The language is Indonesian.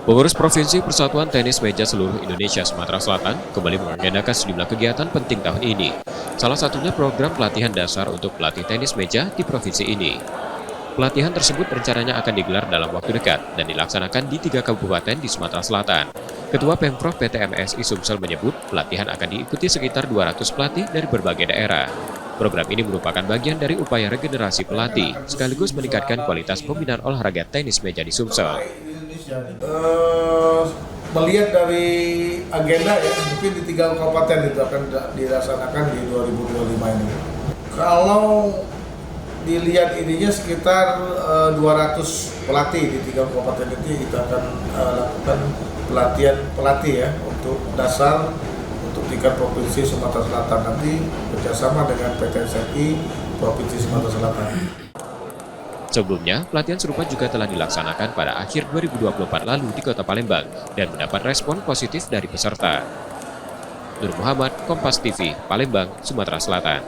Pengurus Provinsi Persatuan Tenis Meja Seluruh Indonesia Sumatera Selatan kembali mengagendakan sejumlah kegiatan penting tahun ini. Salah satunya program pelatihan dasar untuk pelatih tenis meja di provinsi ini. Pelatihan tersebut rencananya akan digelar dalam waktu dekat dan dilaksanakan di 3 kabupaten di Sumatera Selatan. Ketua Pemprov PT MSI Sumsel menyebut pelatihan akan diikuti sekitar 200 pelatih dari berbagai daerah. Program ini merupakan bagian dari upaya regenerasi pelatih, sekaligus meningkatkan kualitas pembinaan olahraga tenis meja di Sumsel. Melihat dari agenda ya, mungkin di 3 kabupaten itu akan dilaksanakan di 2025 ini. Kalau dilihat ininya sekitar 200 pelatih di 3 kabupaten itu kita akan lakukan pelatihan pelatih ya untuk dasar untuk tingkat provinsi Sumatera Selatan, nanti bekerjasama dengan PT SMI Provinsi Sumatera Selatan. Sebelumnya, pelatihan serupa juga telah dilaksanakan pada akhir 2024 lalu di Kota Palembang dan mendapat respon positif dari peserta. Nur Muhammad, Kompas TV, Palembang, Sumatera Selatan.